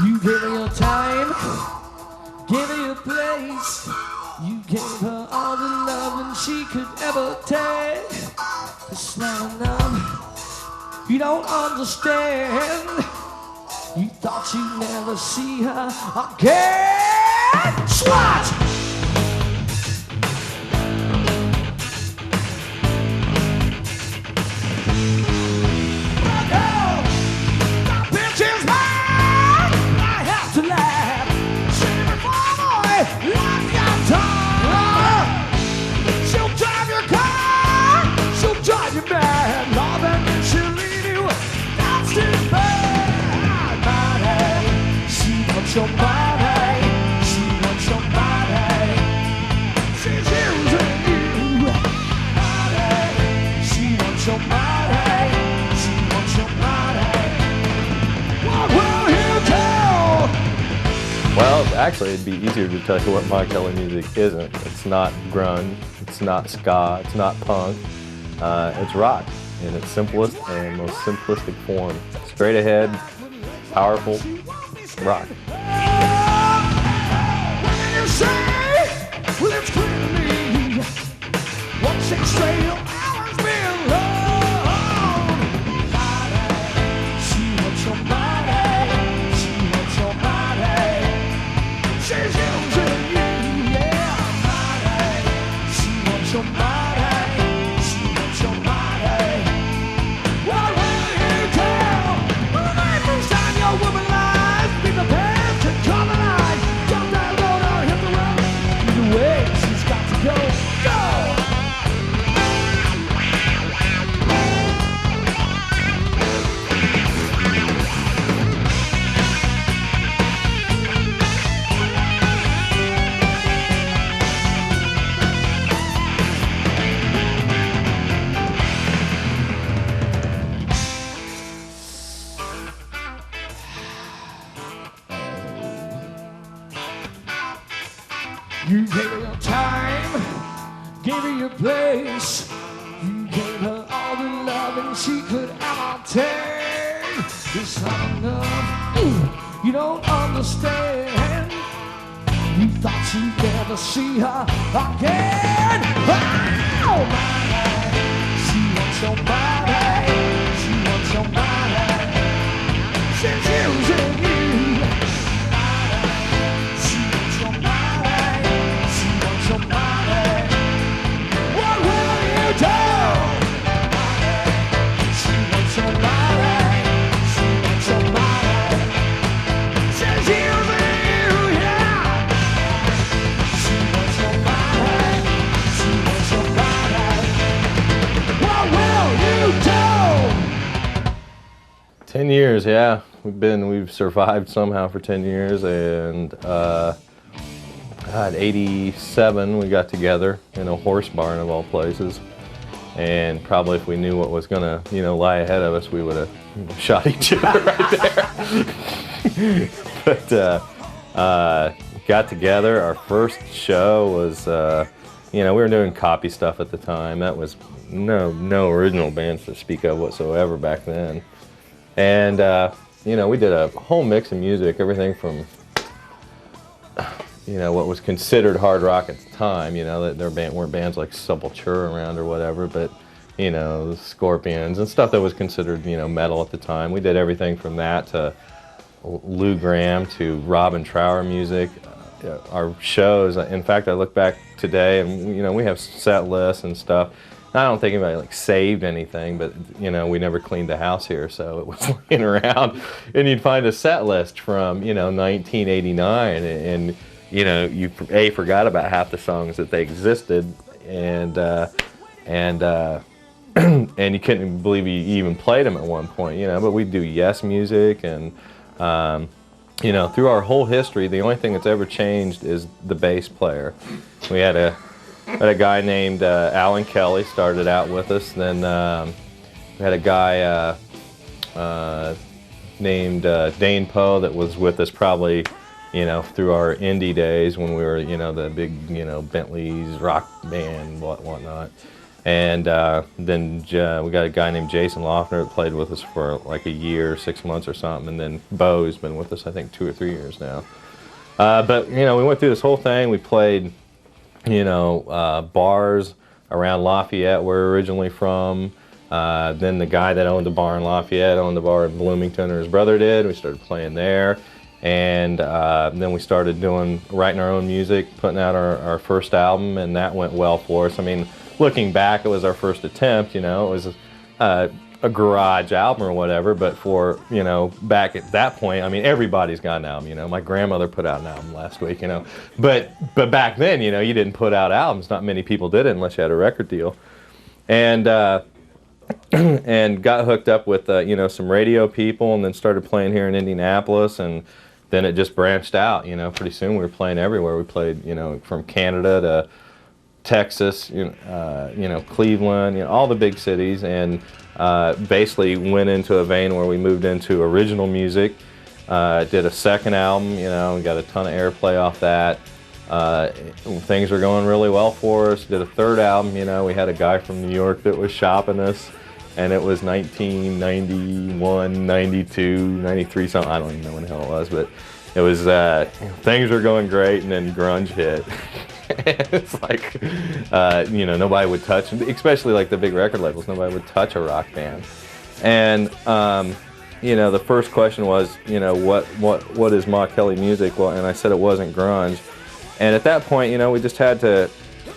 You gave her your time, gave her your place. You gave her all the loving she could ever take. It's not enough, you don't understand. You thought you'd never see her again. Swat! Your body, she wants your body. She's using you. Body, she wants your body. She wants your body. What will you do? Well, actually, it'd be easier to tell you what my Kelley music isn't. It's not grunge. It's not ska. It's not punk. It's rock in its simplest and most simplistic form. Straight ahead, powerful rock. Well, it's clear to me, 1 6 straight hours been alone. Body, she wants your body, she wants your body. She's using you, yeah. Body, she wants your body, she wants your body. What will you tell? Well, the very first time your woman lies, be prepared to come alive. Jump that road or hit the road. Either way, she's got to go, go! You gave her your time, gave her your place. You gave her all the loving she could ever take. It's not enough, you don't understand. You thought you'd never see her again. Oh, body, she wants your body, she wants your body. She's using you. "10 years, yeah. We've survived somehow for 10 years, and God, 87 we got together in a horse barn of all places, and probably if we knew what was gonna, lie ahead of us, we would have shot each other right there. But got together. Our first show was, we were doing copy stuff at the time. That was no original bands to speak of whatsoever back then. And, we did a whole mix of music, everything from, what was considered hard rock at the time. That there weren't bands like Sepultura around or whatever, but, the Scorpions and stuff that was considered, metal at the time. We did everything from that to Lou Gramm to Robin Trower music. Our shows, in fact, I look back today and, we have set lists and stuff. I don't think anybody saved anything, but we never cleaned the house here, so it was laying around, and you'd find a set list from 1989, and you forgot about half the songs that they existed, and and you couldn't believe you even played them at one point, But we'd do Yes music, and through our whole history, the only thing that's ever changed is the bass player. We had a guy named Alan Kelley started out with us. Then we had a guy named Dane Poe that was with us probably, through our indie days when we were, the big, Bentley's rock band, whatnot. And then we got a guy named Jason Loeffner that played with us for like a year, 6 months or something. And then Bo's been with us, I think, 2 or 3 years now. But, you know, we went through this whole thing. We played, you know, bars around Lafayette, where we're originally from. Then the guy that owned the bar in Lafayette owned the bar in Bloomington, or his brother did. We started playing there. And then we started writing our own music, putting out our first album, and that went well for us. I mean, looking back, it was our first attempt, you know. It was a garage album or whatever, but for, you know, back at that point, I mean, everybody's got an album, you know. My grandmother put out an album last week, you know. But back then, you know, you didn't put out albums. Not many people did it unless you had a record deal. And and got hooked up with, you know, some radio people, and then started playing here in Indianapolis, and then it just branched out, you know. Pretty soon we were playing everywhere. We played, you know, from Canada to Texas, you know, Cleveland, you know, all the big cities, and basically went into a vein where we moved into original music. Did a second album, you know, got a ton of airplay off that. Things were going really well for us. Did a third album, you know. We had a guy from New York that was shopping us, and it was 1991, 92, 93, something. I don't even know when the hell it was, but it was, things were going great, and then grunge hit. It's like, you know, nobody would touch, especially like the big record labels, nobody would touch a rock band. And, you know, the first question was, you know, what is Ma Kelley music? Well, and I said it wasn't grunge. And at that point, you know, we just had to,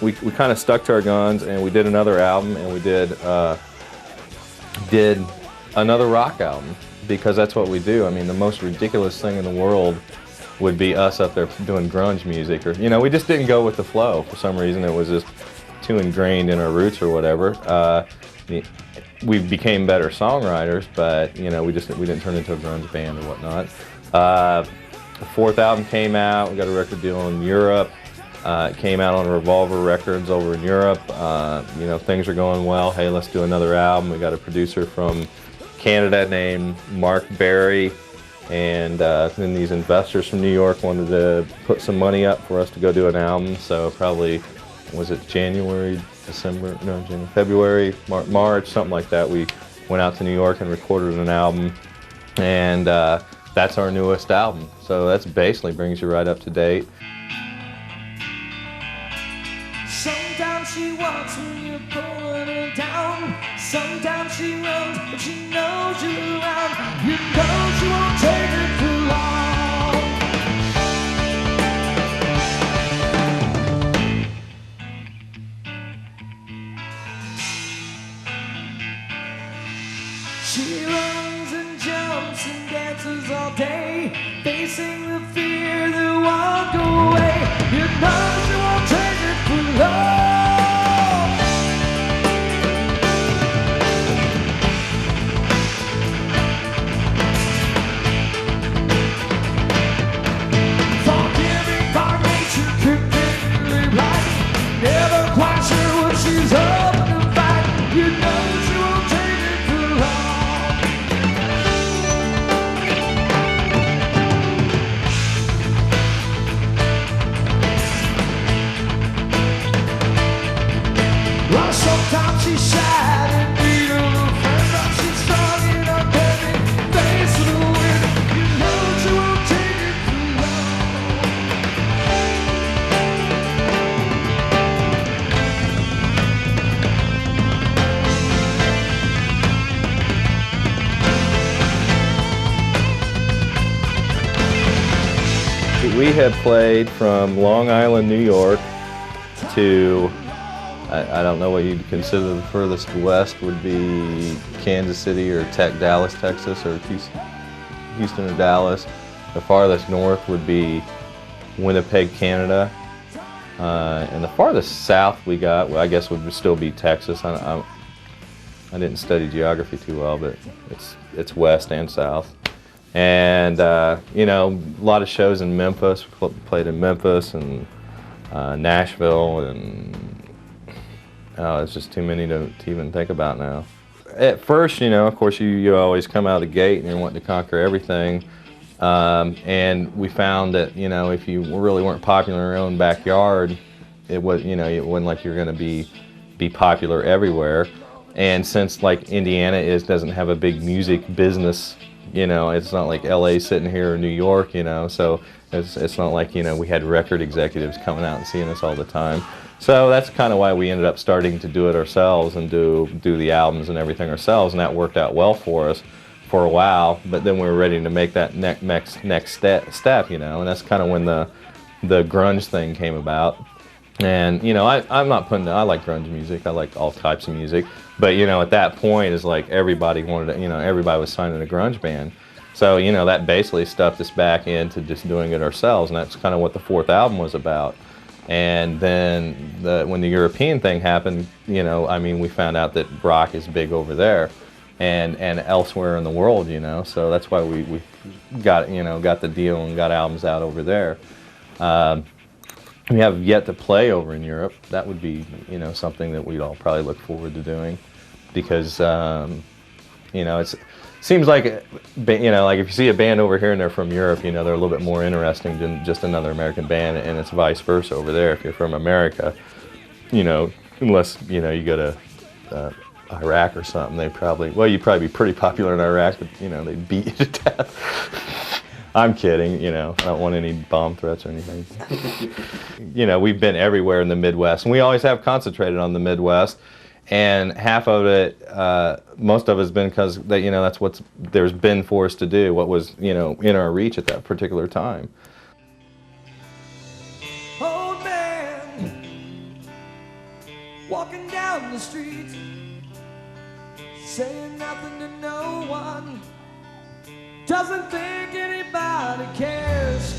we kind of stuck to our guns, and we did another album, and we did another rock album, because that's what we do. I mean, the most ridiculous thing in the world would be us up there doing grunge music, or, you know, we just didn't go with the flow for some reason. It was just too ingrained in our roots or whatever. We became better songwriters, but, you know, we didn't turn into a grunge band or whatnot. The fourth album came out. We got a record deal in Europe. It came out on Revolver Records over in Europe. You know, things are going well. Hey, let's do another album. We got a producer from Canada named Mark Berry, and then these investors from New York wanted to put some money up for us to go do an album. So probably, was it January, December, no, January, February, March, something like that. We went out to New York and recorded an album, and that's our newest album. So that's basically brings you right up to date. Sometimes she walks when you're pulling her down. Sometimes she runs, but she knows you're around. You know she won't take it too long. She runs and jumps and dances all day, facing the fear that won't go away. You know she won't take it too long. Forgiving by nature, completely right. Never quite sure what she's up to fight. You know she won't take it too long. Well, sometimes she's sad and need a little friend, but she's strong in her baby, face of the wind. You know she won't take it too long. We have played from Long Island, New York to, I don't know what you'd consider the furthest west would be Kansas City or Dallas, Texas, or Houston or Dallas. The farthest north would be Winnipeg, Canada. And the farthest south we got, well, I guess would still be Texas. I didn't study geography too well, but it's west and south. And, you know, a lot of shows in Memphis. We played in Memphis and Nashville, and it's just too many to even think about now. At first, you know, of course, you always come out of the gate and you're wanting to conquer everything. And we found that, you know, if you really weren't popular in your own backyard, it was, you know, it wasn't like you're going to be be popular everywhere. And since like Indiana doesn't have a big music business, you know, it's not like LA sitting here or New York, you know, so it's not like, you know, we had record executives coming out and seeing us all the time. So that's kind of why we ended up starting to do it ourselves and do the albums and everything ourselves, and that worked out well for us for a while. But then we were ready to make that next step, you know, and that's kind of when the grunge thing came about. And, you know, I like grunge music. I like all types of music. But, you know, at that point, it's like everybody wanted to, you know, everybody was signing a grunge band. So, you know, that basically stuffed us back into just doing it ourselves. And that's kind of what the fourth album was about. And then when the European thing happened, you know, I mean, we found out that rock is big over there and elsewhere in the world, you know. So that's why we got the deal and got albums out over there. We have yet to play over in Europe. That would be, you know, something that we'd all probably look forward to doing, because, you know, it seems like, you know, like if you see a band over here and they're from Europe, you know, they're a little bit more interesting than just another American band, and it's vice versa over there. If you're from America, you know, unless, you know, you go to Iraq or something, you'd probably be pretty popular in Iraq, but, you know, they'd beat you to death. I'm kidding, you know, I don't want any bomb threats or anything. You know, we've been everywhere in the Midwest, and we always have concentrated on the Midwest, and half of it, most of it has been because, you know, that's what's there's been for us to do, what was, you know, in our reach at that particular time. Old man walking down the street, saying nothing to no one, doesn't think anybody cares.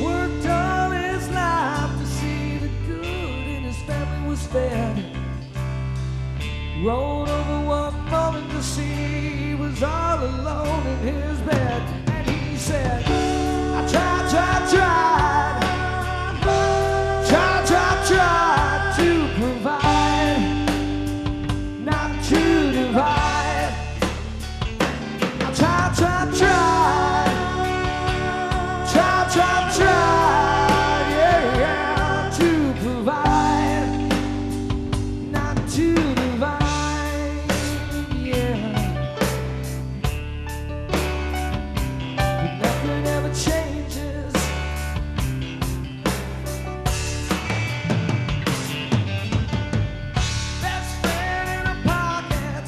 Worked all his life to see the good in his family was fed. Rolled over one morning to see he was all alone in his bed. And he said, I tried to provide, not to divide. I tried, yeah, to provide, not to divide, yeah. But nothing ever changes. Best friend in a pocket,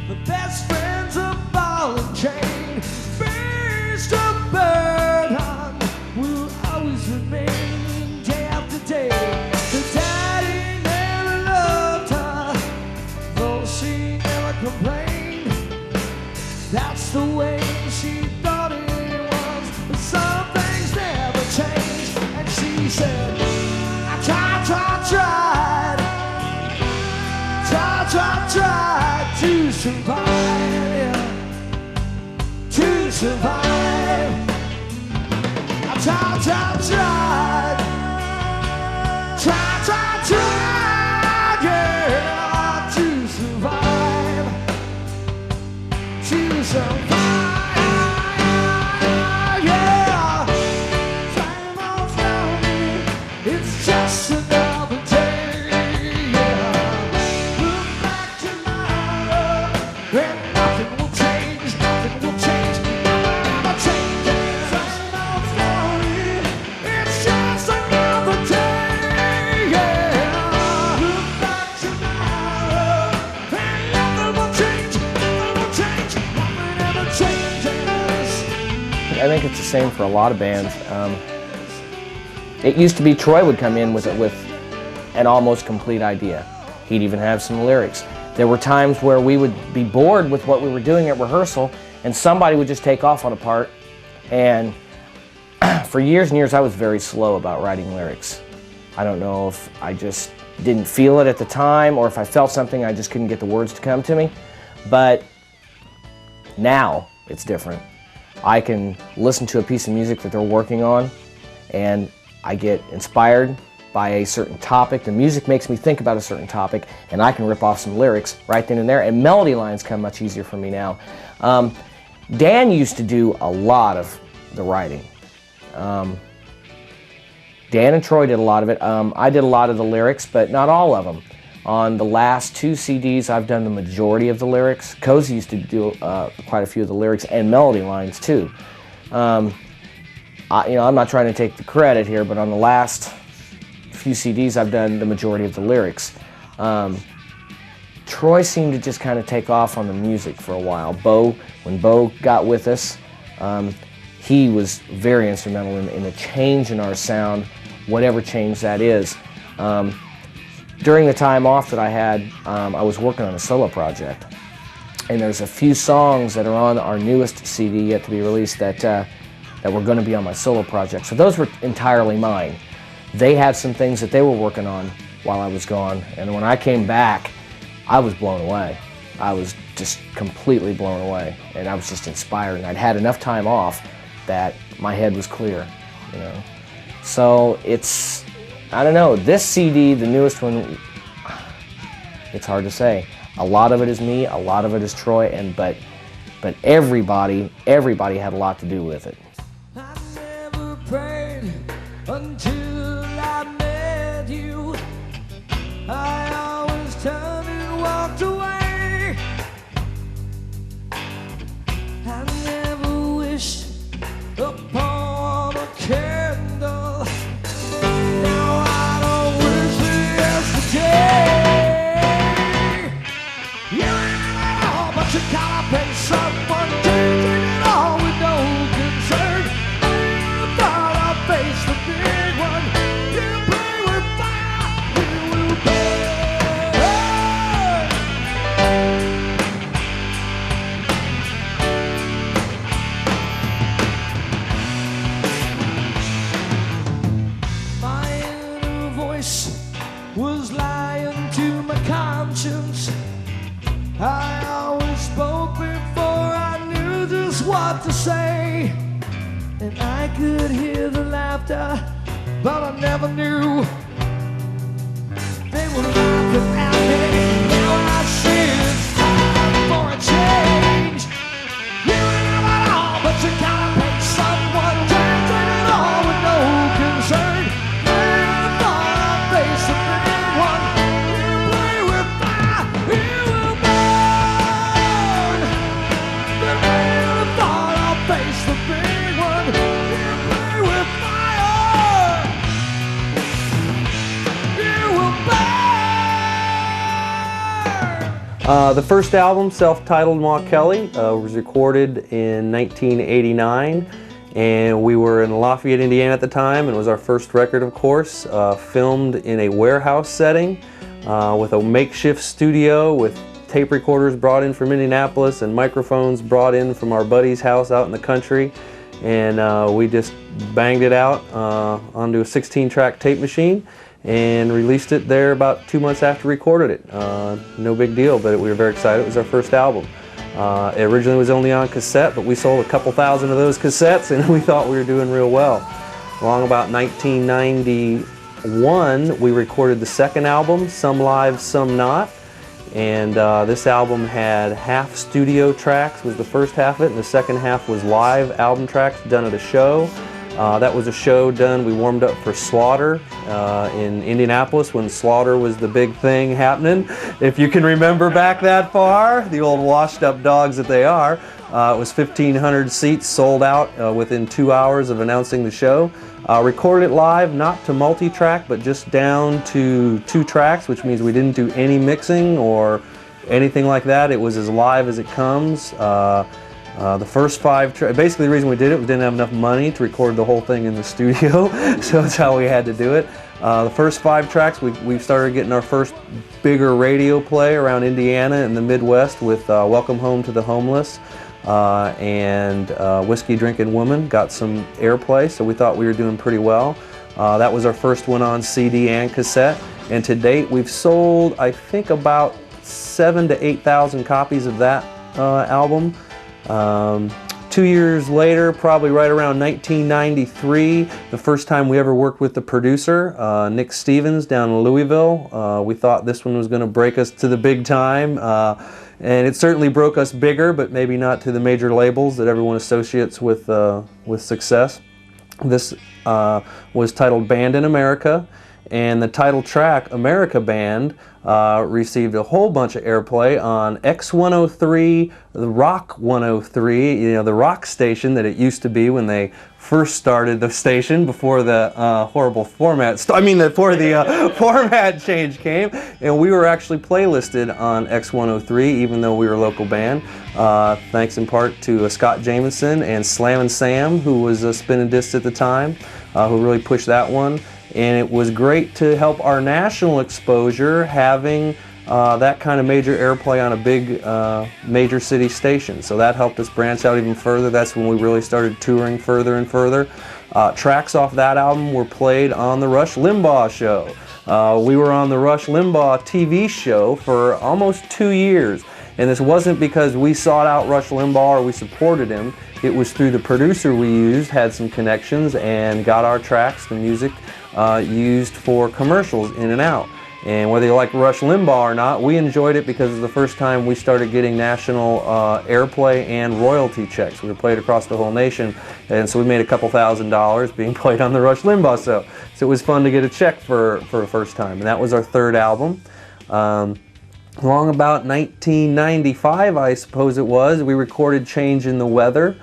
the best friend's a ball and chain. Beast of burden will always remain day after day. The daddy never loved her, though she never complained. That's the way she thought it was, but some things never change. And she said, I tried to survive, yeah. To survive. I tried, yeah, to survive, to survive, yeah. Same old story, it's just another day, yeah. Look back tomorrow, and nothing will change, nothing will change, nothing ever changes. Same old story, it's just another day, yeah. Look back tomorrow, and nothing will change, nothing ever changes. I think it's the same for a lot of bands. It used to be Troy would come in with an almost complete idea. He'd even have some lyrics. There were times where we would be bored with what we were doing at rehearsal, and somebody would just take off on a part. And for years and years, I was very slow about writing lyrics. I don't know if I just didn't feel it at the time, or if I felt something, I just couldn't get the words to come to me. But now it's different. I can listen to a piece of music that they're working on, and I get inspired by a certain topic. The music makes me think about a certain topic, and I can rip off some lyrics right then and there, and melody lines come much easier for me now. Dan used to do a lot of the writing. Dan and Troy did a lot of it. I did a lot of the lyrics, but not all of them. On the last 2 CDs, I've done the majority of the lyrics. Cozy used to do quite a few of the lyrics and melody lines too. I'm not trying to take the credit here, but on the last few CDs, I've done the majority of the lyrics. Troy seemed to just kind of take off on the music for a while. When Bo got with us, he was very instrumental in a change in our sound, whatever change that is. During the time off that I had, I was working on a solo project. And there's a few songs that are on our newest CD yet to be released that were going to be on my solo project. So those were entirely mine. They had some things that they were working on while I was gone. And when I came back, I was blown away. I was just completely blown away. And I was just inspired. And I'd had enough time off that my head was clear, you know. So it's, I don't know, this CD, the newest one, it's hard to say. A lot of it is me, a lot of it is Troy, but everybody had a lot to do with it. I never prayed until I met you. I always turned and walked away. I never wished upon a candle. Now I don't wish for yesterday. You ain't at all, but you gotta pay someone to take it all with no concern. I thought I'd face the big one. You play with fire, you will burn. My inner voice was lying to my conscience. I always spoke before I knew just what to say. And I could hear the laughter, but I never knew they were laughing at me. Now I see it's time for a change. You ain't have it all, but you gotta pay someone to take it all with no concern. I thought I'd face the big one. You play with fire, you will burn. But I never thought I'd face the big one. You play with fire, you will burn. The first album, self-titled Ma Kelley, was recorded in 1989, and we were in Lafayette, Indiana at the time, and it was our first record, of course, filmed in a warehouse setting with a makeshift studio with tape recorders brought in from Indianapolis and microphones brought in from our buddy's house out in the country, and we just banged it out onto a 16-track tape machine and released it there about 2 months after we recorded it. No big deal, but we were very excited. It was our first album. It originally was only on cassette, but we sold a couple thousand of those cassettes and we thought we were doing real well. Along about 1991, we recorded the second album, Some Live, Some Not. And this album had half studio tracks, was the first half of it, and the second half was live album tracks done at a show. That was a show done, we warmed up for Slaughter in Indianapolis when Slaughter was the big thing happening. If you can remember back that far, the old washed up dogs that they are. It was 1,500 seats sold out within 2 hours of announcing the show. Recorded it live, not to multi-track, but just down to 2 tracks, which means we didn't do any mixing or anything like that. It was as live as it comes. The first 5 tracks, basically the reason we did it, we didn't have enough money to record the whole thing in the studio, so that's how we had to do it. The first 5 tracks, we started getting our first bigger radio play around Indiana and the Midwest with Welcome Home to the Homeless and Whiskey Drinking Woman got some airplay, so we thought we were doing pretty well. That was our first one on CD and cassette, and to date we've sold, I think, about 7,000 to 8,000 copies of that album. 2 years later, probably right around 1993, the first time we ever worked with the producer, Nick Stevens down in Louisville. We thought this one was going to break us to the big time, and it certainly broke us bigger, but maybe not to the major labels that everyone associates with success. This was titled Band in America, and the title track, America Band, received a whole bunch of airplay on X103, the Rock 103, you know, the rock station that it used to be when they first started the station before the horrible format, before the format change came, and we were actually playlisted on X103 even though we were a local band, thanks in part to Scott Jamieson and Slammin' Sam, who was a spinning disc at the time, who really pushed that one. And it was great to help our national exposure having that kind of major airplay on a big major city station. So that helped us branch out even further. That's when we really started touring further and further. Tracks off that album were played on the Rush Limbaugh show. We were on the Rush Limbaugh TV show for almost 2 years. And this wasn't because we sought out Rush Limbaugh or we supported him. It was through the producer we used, had some connections, and got our tracks, the music, used for commercials in and out. And whether you like Rush Limbaugh or not, we enjoyed it because it was the first time we started getting national airplay and royalty checks. We were played across the whole nation, and so we made a couple $1,000s being played on the Rush Limbaugh show. So it was fun to get a check for the first time, and that was our third album. Along about 1995, I suppose it was, we recorded Change in the Weather.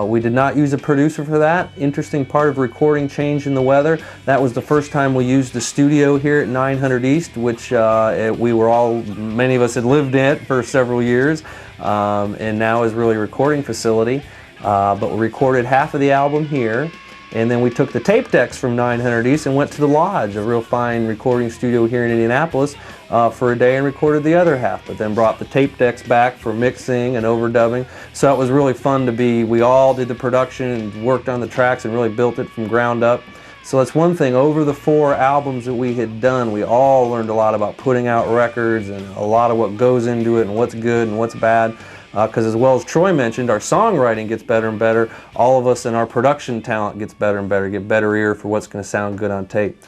We did not use a producer for that. Interesting part of recording Change in the Weather, that was the first time we used the studio here at 900 East, which many of us had lived in for several years, and now is really a recording facility. But we recorded half of the album here, and then we took the tape decks from 900 East and went to the Lodge, a real fine recording studio here in Indianapolis, for a day and recorded the other half, but then brought the tape decks back for mixing and overdubbing. So it was really fun to be, we all did the production and worked on the tracks and really built it from ground up. So that's one thing, over the 4 albums that we had done, we all learned a lot about putting out records and a lot of what goes into it and what's good and what's bad. Because as well as Troy mentioned, our songwriting gets better and better. All of us and our production talent gets better and better, get better ear for what's going to sound good on tape.